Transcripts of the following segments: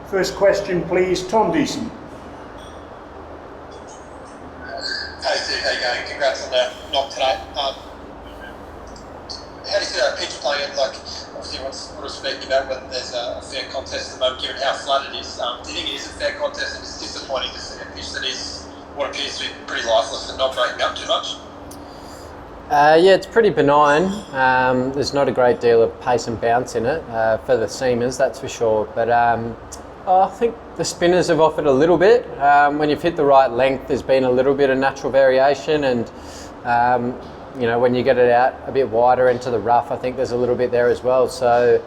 First question, please, Tom Deason. Hey Steve, how you going? Congrats on the knock today. How do you see that pitch playing? Like, obviously everyone's sort of speaking about whether there's a fair contest at the moment, given how flat it is. Do you think it is a fair contest, and it's disappointing to see a pitch that is what appears to be pretty lifeless and not breaking up too much? Yeah, it's pretty benign. There's not a great deal of pace and bounce in it for the seamers, that's for sure. But I think the spinners have offered a little bit. When you've hit the right length, there's been a little bit of natural variation, and you know, when you get it out a bit wider into the rough, I think there's a little bit there as well. So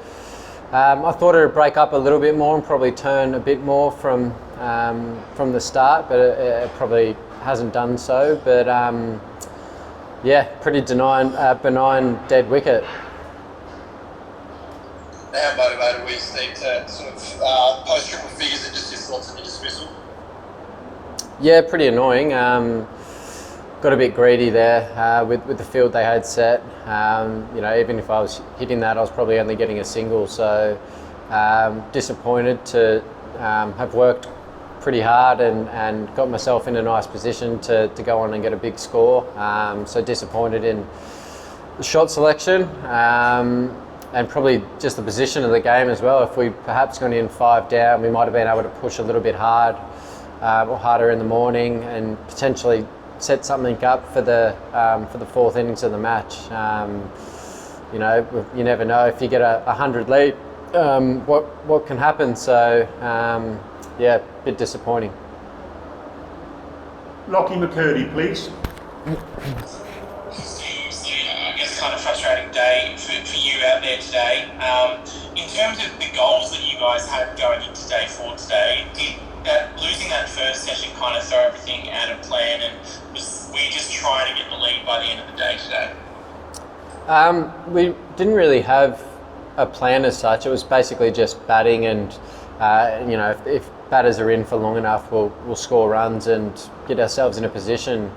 I thought it would break up a little bit more and probably turn a bit more from the start, but it probably hasn't done so. But yeah, pretty benign dead wicket. How motivated were you, Steve, to sort of post triple figures and just your thoughts on your dismissal? Yeah, pretty annoying. Got a bit greedy there with the field they had set. You know, even if I was hitting that, I was probably only getting a single. So disappointed to have worked pretty hard and got myself in a nice position to go on and get a big score. So disappointed in the shot selection and probably just the position of the game as well. If we perhaps gone in 5 down, we might have been able to push a little bit hard or harder in the morning and potentially set something up for the 4th innings of the match. You know, you never know if you get a 100 lead, what can happen. So yeah, a bit disappointing. Lockie McCurdy, please. I guess kind of frustrating day for you out there today. In terms of the goals that you guys had going into day 4 today, did losing that first session kind of throw everything out of plan, and were you just trying to get the lead by the end of the day today? We didn't really have a plan as such. It was basically just batting, and you know, if batters are in for long enough, we'll score runs and get ourselves in a position.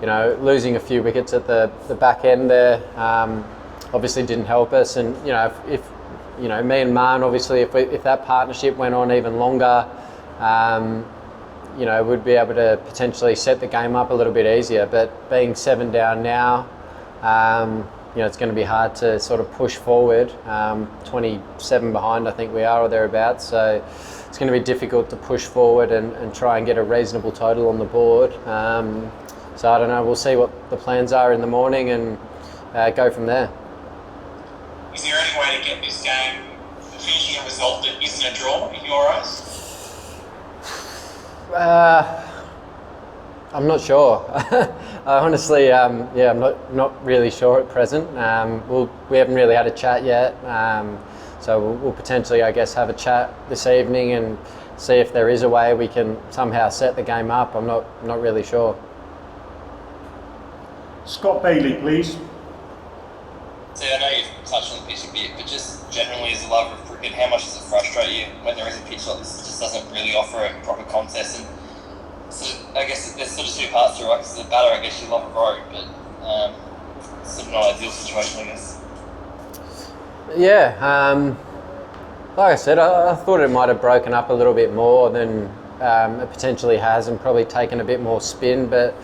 You know, losing a few wickets at the back end there obviously didn't help us. And you know, if you know, me and Marn, obviously, if that partnership went on even longer, you know, we'd be able to potentially set the game up a little bit easier. But being 7 down now, you know, it's going to be hard to sort of push forward. 27 behind, I think we are, or thereabouts. So it's going to be difficult to push forward and try and get a reasonable total on the board. So I don't know. We'll see what the plans are in the morning and go from there. Is there any way to get this game finishing a result that isn't a draw in your eyes? I'm not sure. Honestly, yeah, I'm not really sure at present. We haven't really had a chat yet, so we'll potentially, I guess, have a chat this evening and see if there is a way we can somehow set the game up. I'm not really sure. Scott Bailey, please. So I know you've touched on the pitch a bit, but just generally as a lover of cricket, how much does it frustrate you when there is a pitch like this that just doesn't really offer a proper contest? And so I guess there's sort of 2 parts to it, right? Because as a batter, I guess you love a road, but it's sort of an ideal situation, I guess. Yeah, like I said, I thought it might have broken up a little bit more than it potentially has, and probably taken a bit more spin, but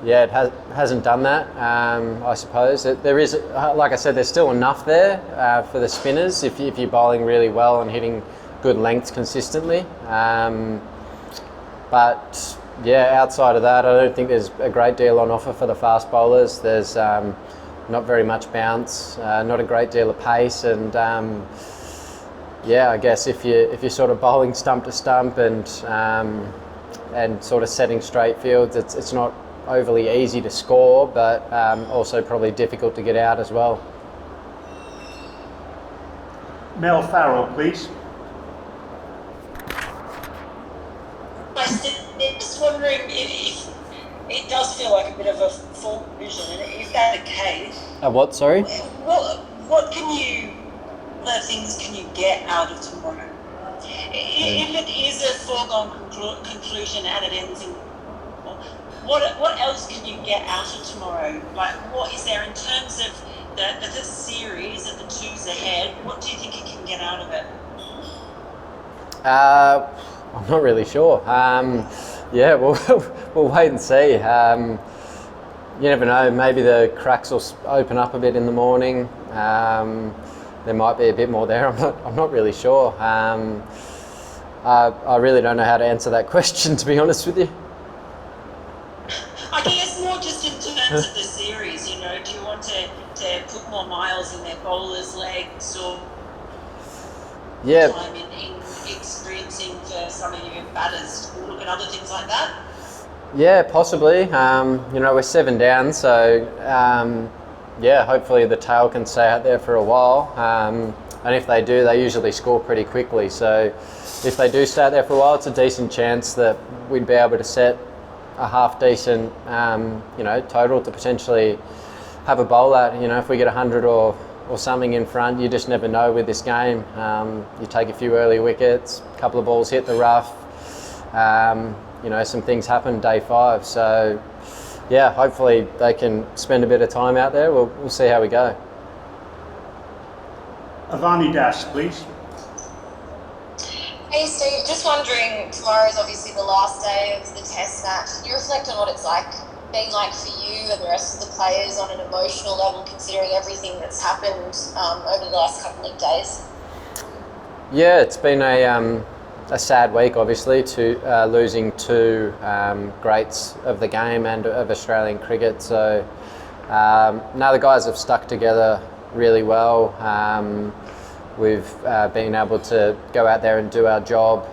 yeah, it hasn't done that. I suppose there is, like I said, there's still enough there for the spinners if you're bowling really well and hitting good lengths consistently. But yeah, outside of that, I don't think there's a great deal on offer for the fast bowlers. There's not very much bounce, not a great deal of pace, and yeah, I guess if you're sort of bowling stump to stump and sort of setting straight fields, it's not overly easy to score, but also probably difficult to get out as well. Mel Farrell, please. I'm just wondering if it does feel like a bit of a full vision, and is that the case? What, sorry? What things can you get out of tomorrow? If it is a foregone conclusion and it ends in, what else can you get out of tomorrow? Like, what is there in terms of the series and the 2s ahead? What do you think you can get out of it? I'm not really sure. Yeah, we'll wait and see. You never know. Maybe the cracks will open up a bit in the morning. There might be a bit more there. I'm not really sure. I really don't know how to answer that question, to be honest with you. I guess more just in terms of the series, you know, do you want to put more miles in their bowlers' legs or Yeah. time in experiencing for some of your batters to look at other things like that? Yeah, possibly. You know, we're 7 down, so yeah, hopefully the tail can stay out there for a while. And if they do, they usually score pretty quickly. So if they do stay out there for a while, it's a decent chance that we'd be able to set a half decent, you know, total to potentially have a bowl at. You know, if we get 100 or something in front, you just never know with this game. You take a few early wickets, a couple of balls hit the rough. You know, some things happen day 5. So yeah, hopefully they can spend a bit of time out there. We'll see how we go. Avani Das, please. Hey Steve, just wondering, tomorrow is obviously the last day of the test match. Can you reflect on what it's been like for you and the rest of the players on an emotional level, considering everything that's happened over the last couple of days? Yeah, it's been a sad week, obviously, to losing 2 greats of the game and of Australian cricket. So now the guys have stuck together really well. We've been able to go out there and do our job.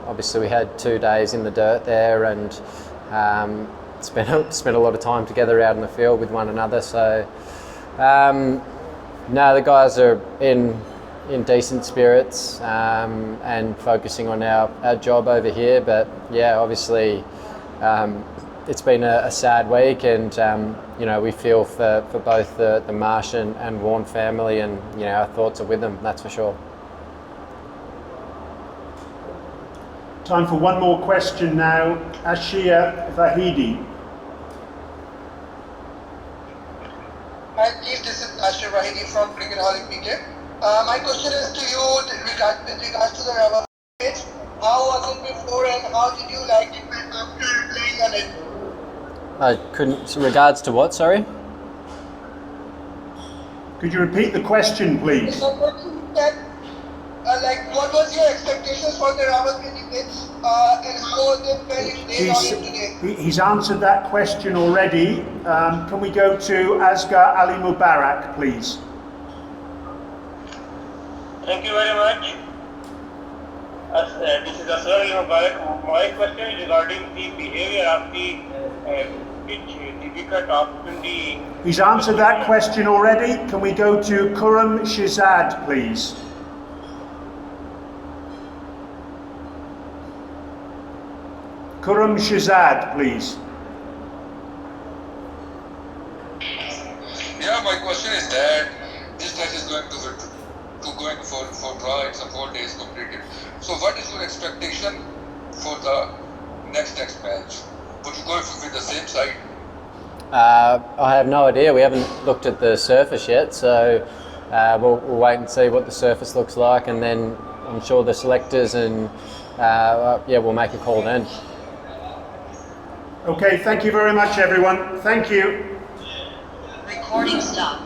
Obviously, we had 2 days in the dirt there, and spent a lot of time together out in the field with one another. So now the guys are in decent spirits and focusing on our job over here. But yeah, obviously it's been a sad week, and you know, we feel for both the Marsh and Warren family, and you know, our thoughts are with them, that's for sure. Time for one more question now. Ashia Vahidi. Hi, Chief. This is Ashir Wahidi from Cricket Holic PK. My question is to you with regards to the rubber pitch. How was it before and how did you like it after playing on it? I couldn't. Regards to what? Sorry. Could you repeat the question, please? So like, what was your expectations for the Rawalpindi pitch and how was it when you played on it today? He's answered that question already. Can we go to Asghar Ali Mubarak, please? Thank you very much. This is Asghar Ali Mubarak. My question is regarding the behavior of the pitch, the wicket in the... He's answered that question already. Can we go to Khurram Shehzad, please? Khurram Shehzad, please. Yeah, my question is that this match is going for draw. It's a 4 days completed. So, what is your expectation for the next match? Would you go with the same side? I have no idea. We haven't looked at the surface yet, so we'll wait and see what the surface looks like, and then I'm sure the selectors and yeah, we'll make a call then. Okay, thank you very much, everyone. Thank you. Recording stop.